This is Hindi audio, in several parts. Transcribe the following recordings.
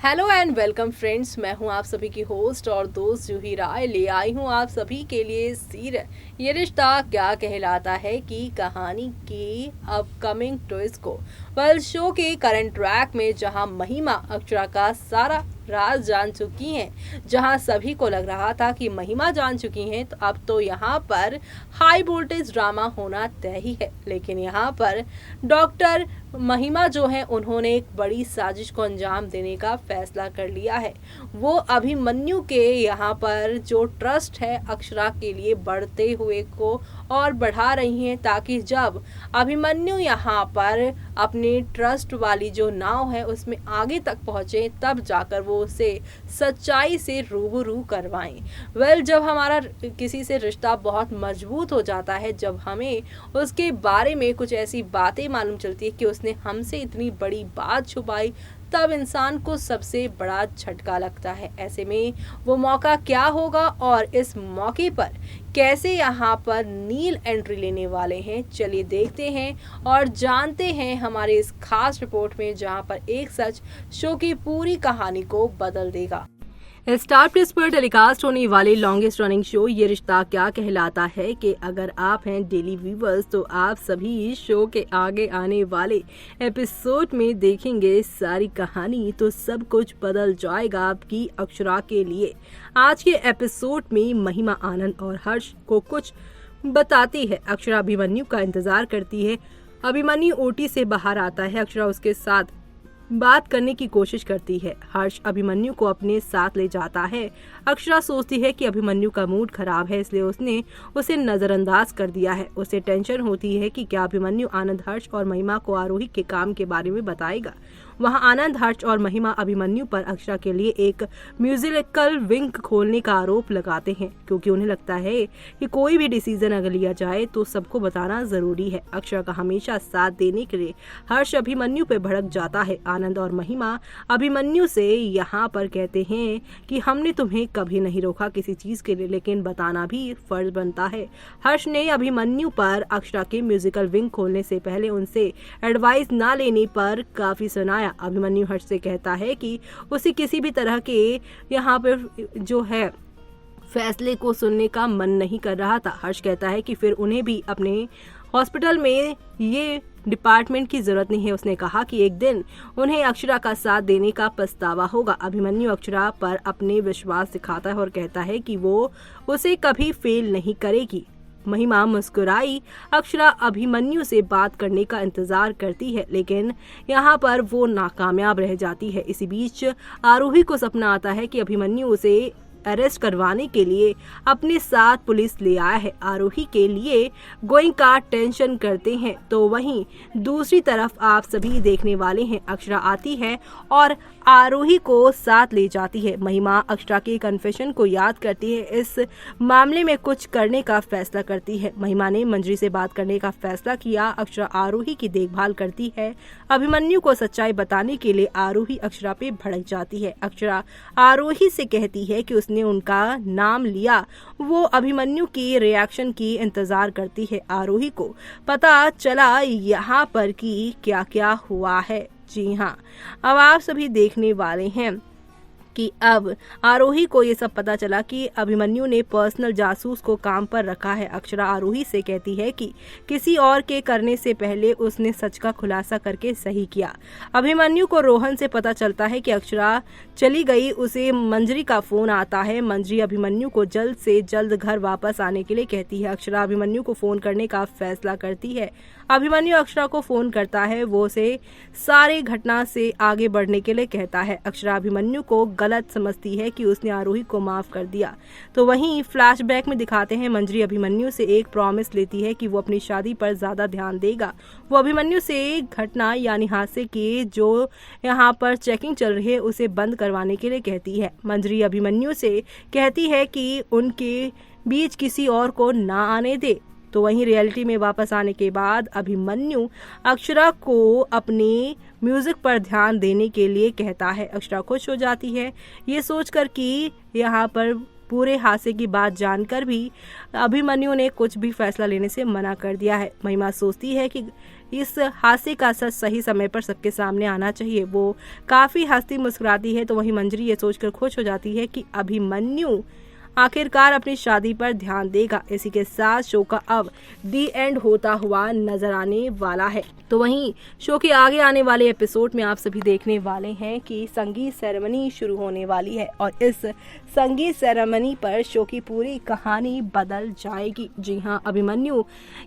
हेलो एंड वेलकम फ्रेंड्स, मैं हूं आप सभी की होस्ट और दोस्त जूही राय। ले आई हूं आप सभी के लिए सीरियल ये रिश्ता क्या कहलाता है की कहानी की अपकमिंग ट्विस्ट को। शो के करंट ट्रैक में जहां महिमा अक्षरा का सारा राज जान चुकी हैं, जहां सभी को लग रहा था कि महिमा जान चुकी हैं, तो अब तो यहाँ पर हाई वोल्टेज ड्रामा होना तय ही है। लेकिन यहाँ पर डॉक्टर महिमा जो है उन्होंने एक बड़ी साजिश को अंजाम देने का फैसला कर लिया है। वो अभिमन्यु के यहाँ पर जो ट्रस्ट है अक्षरा के लिए बढ़ते हुए को और बढ़ा रही हैं, ताकि जब अभिमन्यु यहाँ पर अपनी ट्रस्ट वाली जो नाव है उसमें आगे तक पहुँचे, तब जाकर वो उसे सच्चाई से रूबरू करवाएं। जब हमारा किसी से रिश्ता बहुत मजबूत हो जाता है, जब हमें उसके बारे में कुछ ऐसी बातें मालूम चलती है कि उसने हमसे इतनी बड़ी बात छुपाई, तब इंसान को सबसे बड़ा झटका लगता है। ऐसे में वो मौका क्या होगा और इस मौके पर कैसे यहाँ पर नील एंट्री लेने वाले हैं, चलिए देखते हैं और जानते हैं हमारे इस खास रिपोर्ट में, जहाँ पर एक सच शो की पूरी कहानी को बदल देगा। स्टार प्लस पर टेलीकास्ट होने वाले लॉन्गेस्ट रनिंग शो ये रिश्ता क्या कहलाता है कि अगर आप हैं डेली व्यूवर्स तो आप सभी इस शो के आगे आने वाले एपिसोड में देखेंगे सारी कहानी, तो सब कुछ बदल जाएगा आपकी अक्षरा के लिए। आज के एपिसोड में महिमा आनंद और हर्ष को कुछ बताती है। अक्षरा अभिमन्यु का इंतजार करती है। अभिमन्यु ओटी से बाहर आता है। अक्षरा उसके साथ बात करने की कोशिश करती है। हर्ष अभिमन्यु को अपने साथ ले जाता है। अक्षरा सोचती है कि अभिमन्यु का मूड खराब है, इसलिए उसने उसे नजरअंदाज कर दिया है। उसे टेंशन होती है कि क्या अभिमन्यु आनंद, हर्ष और महिमा को आरोही के काम के बारे में बताएगा। वहां आनंद, हर्ष और महिमा अभिमन्यु पर अक्षरा के लिए एक म्यूजिकल विंग खोलने का आरोप लगाते हैं, क्योंकि उन्हें लगता है कि कोई भी डिसीजन अगर लिया जाए तो सबको बताना जरूरी है। अक्षरा का हमेशा साथ देने के लिए हर्ष अभिमन्यु पे भड़क जाता है। आनंद और महिमा अभिमन्यु से यहाँ पर कहते हैं कि हमने तुम्हें कभी नहीं रोका किसी चीज के लिए, लेकिन बताना भी फर्ज बनता है। हर्ष ने अभिमन्यु पर अक्षरा के म्यूजिकल विंग खोलने से पहले उनसे एडवाइस ना लेने पर काफी सुनाया। अभिमन्यु हर्ष से कहता है कि उसे किसी भी तरह के यहाँ पर जो है फैसले को सुनने का मन नहीं कर रहा था। हर्ष कहता है कि फिर उन्हें भी अपने हॉस्पिटल में ये डिपार्टमेंट की जरूरत नहीं है। उसने कहा कि एक दिन उन्हें अक्षरा का साथ देने का पछतावा होगा। अभिमन्यु अक्षरा पर अपने विश्वास दिखाता है और कहता है कि वो उसे कभी फेल नहीं करेगी। महिमा मुस्कुराई। अक्षरा अभिमन्यु से बात करने का इंतजार करती है, लेकिन यहाँ पर वो नाकामयाब रह जाती है। इसी बीच आरोही को सपना आता है कि अभिमन्यु उसे अरेस्ट करवाने के लिए अपने साथ पुलिस ले आया है। आरोही के लिए गोइंग का टेंशन करते हैं, तो वहीं दूसरी तरफ आप सभी देखने वाले हैं। अक्षरा आती है और आरोही को साथ ले जाती है। महिमा अक्षरा के कन्फेशन को याद करती है। इस मामले में कुछ करने का फैसला करती है। महिमा ने मंजरी से बात करने का फैसला किया। अक्षरा आरोही की देखभाल करती है। अभिमन्यु को सच्चाई बताने के लिए आरोही अक्षरा पे भड़क जाती है। अक्षरा आरोही से कहती है कि उसने उनका नाम लिया। वो अभिमन्यु की रिएक्शन की इंतजार करती है। आरोही को पता चला यहाँ पर कि क्या क्या हुआ है। जी हाँ, अब आप सभी देखने वाले हैं कि अब आरोही को ये सब पता चला कि अभिमन्यु ने पर्सनल जासूस को काम पर रखा है। अक्षरा आरोही से कहती है कि किसी और के करने से पहले उसने सच का खुलासा करके सही किया। अभिमन्यु को रोहन से पता चलता है कि अक्षरा चली गई। उसे मंजरी का फोन आता है। मंजरी अभिमन्यु को जल्द से जल्द घर वापस आने के लिए कहती है। अक्षरा अभिमन्यु को फोन करने का फैसला करती है। अभिमन्यु अक्षरा को फोन करता है। वो उसे सारे घटना से आगे बढ़ने के लिए कहता है। अक्षरा अभिमन्यु को गलत समझती है कि उसने आरोही को माफ कर दिया। तो वहीं फ्लैशबैक में दिखाते हैं मंजरी अभिमन्यु से एक प्रॉमिस लेती है कि वो अपनी शादी पर ज्यादा ध्यान देगा। वो अभिमन्यु से घटना यानी हादसे की जो यहाँ पर चेकिंग चल रही है उसे बंद करवाने के लिए कहती है। मंजरी अभिमन्यु से कहती है कि उनके बीच किसी और को ना आने दे। तो वहीं रियलिटी में वापस आने के बाद अभिमन्यु अक्षरा को अपने म्यूजिक पर ध्यान देने के लिए कहता है। अक्षरा खुश हो जाती है ये सोचकर कि यहाँ पर पूरे हादसे की बात जानकर भी अभिमन्यु ने कुछ भी फैसला लेने से मना कर दिया है। महिमा सोचती है कि इस हादसे का सच सही समय पर सबके सामने आना चाहिए। वो काफी हंसती मुस्कुराती है तो वहीं मंजरी ये सोचकर खुश हो जाती है कि अभिमन्यु आखिरकार अपनी शादी पर ध्यान देगा। इसी के साथ शो का अब दी एंड होता हुआ नजर आने वाला है। तो वहीं शो के आगे आने वाले एपिसोड में आप सभी देखने वाले हैं कि संगीत सेरेमनी शुरू होने वाली है और इस संगीत सेरेमनी पर शो की पूरी कहानी बदल जाएगी। जी हाँ, अभिमन्यु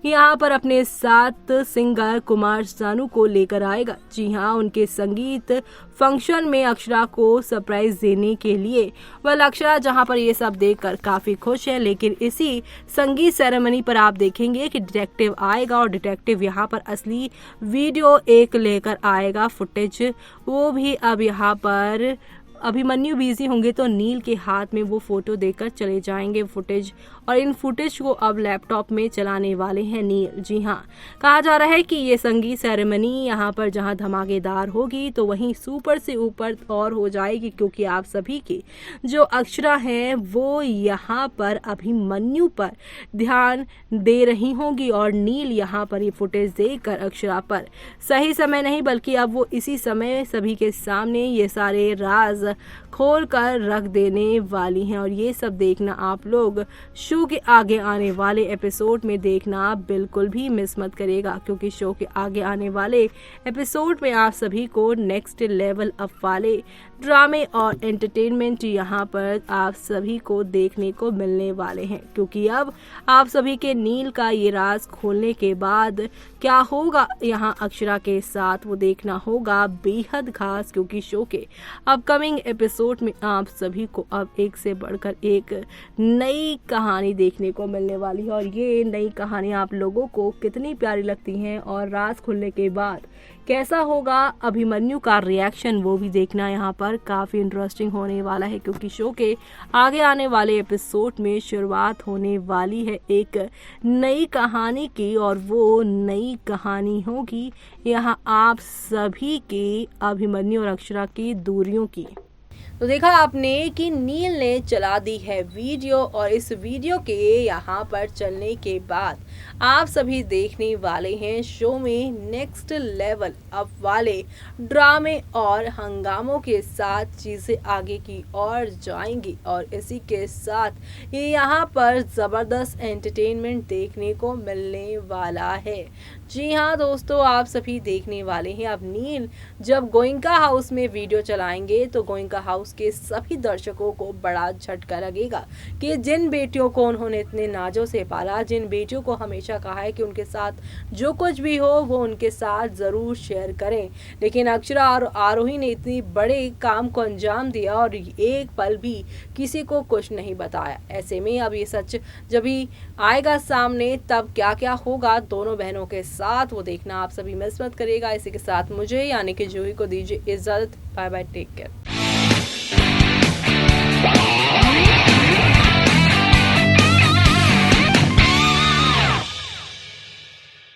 यहाँ पर अपने साथ सिंगर कुमार सानू को लेकर आएगा। जी हाँ, उनके संगीत फंक्शन में अक्षरा को सरप्राइज देने के लिए अक्षरा जहाँ पर ये सब देखकर काफी खुश है। लेकिन इसी संगीत सेरेमनी पर आप देखेंगे कि डिटेक्टिव आएगा और डिटेक्टिव यहाँ पर असली वीडियो एक लेकर आएगा, फुटेज। वो भी अब यहाँ पर अभिमन्यु बिजी होंगे तो नील के हाथ में वो फोटो देकर चले जाएंगे फुटेज, और इन फुटेज को अब लैपटॉप में चलाने वाले हैं नील। जी हाँ, कहा जा रहा है कि ये संगीत सेरेमनी यहाँ पर जहाँ धमाकेदार होगी तो वहीं सुपर से ऊपर और हो जाएगी, क्योंकि आप सभी की जो अक्षरा हैं वो यहाँ पर अभिमन्यु पर ध्यान दे रही होंगी और नील यहाँ पर ये फुटेज देखकर अक्षरा पर सही समय नहीं बल्कि अब वो इसी समय सभी के सामने ये सारे राज खोल कर रख देने वाली हैं। और ये सब देखना आप लोग शो के आगे आने वाले एपिसोड में देखना बिल्कुल भी मिस मत करेगा, क्योंकि शो के आगे आने वाले एपिसोड में आप सभी को नेक्स्ट लेवल अप वाले ड्रामे और एंटरटेनमेंट यहाँ पर आप सभी को देखने को मिलने वाले हैं। क्योंकि अब आप सभी के नील का ये राज खोलने के बाद क्या होगा यहाँ अक्षरा के साथ वो देखना होगा बेहद खास, क्योंकि शो के अपकमिंग एपिसोड में आप सभी को अब एक से बढ़कर एक नई कहानी देखने को मिलने वाली है। और ये नई कहानी आप लोगों को कितनी प्यारी लगती हैं और राज खुलने के बाद कैसा होगा अभिमन्यु का रिएक्शन, वो भी देखना यहाँ पर काफ़ी इंटरेस्टिंग होने वाला है। क्योंकि शो के आगे आने वाले एपिसोड में शुरुआत होने वाली है एक नई कहानी की, और वो नई कहानी होगी यहाँ आप सभी की अभिमन्यु और अक्षरा की दूरियों की। तो देखा आपने कि नील ने चला दी है वीडियो, और इस वीडियो के यहाँ पर चलने के बाद आप सभी देखने वाले हैं शो में नेक्स्ट लेवल अप वाले ड्रामे और हंगामों के साथ चीज़ें आगे की ओर जाएंगी। और इसी के साथ ये यहाँ पर ज़बरदस्त एंटरटेनमेंट देखने को मिलने वाला है। जी हाँ दोस्तों, आप सभी देखने वाले हैं अब नील जब गोइंका हाउस में वीडियो चलाएंगे तो गोइंका हाउस के सभी दर्शकों को बड़ा झटका लगेगा कि जिन बेटियों को उन्होंने इतने नाजों से पाला, जिन बेटियों को हमेशा कहा है कि उनके साथ जो कुछ भी हो वो उनके साथ ज़रूर शेयर करें, लेकिन अक्षरा और आरोही ने इतनी बड़े काम को अंजाम दिया और एक पल भी किसी को कुछ नहीं बताया। ऐसे में अब ये सच जब ही आएगा सामने तब क्या क्या होगा दोनों बहनों के साथ, वो देखना आप सभी मिस मत करिएगा। इसी के साथ मुझे यानी कि जूही को दीजिए इजाज़त। Bye bye, take care.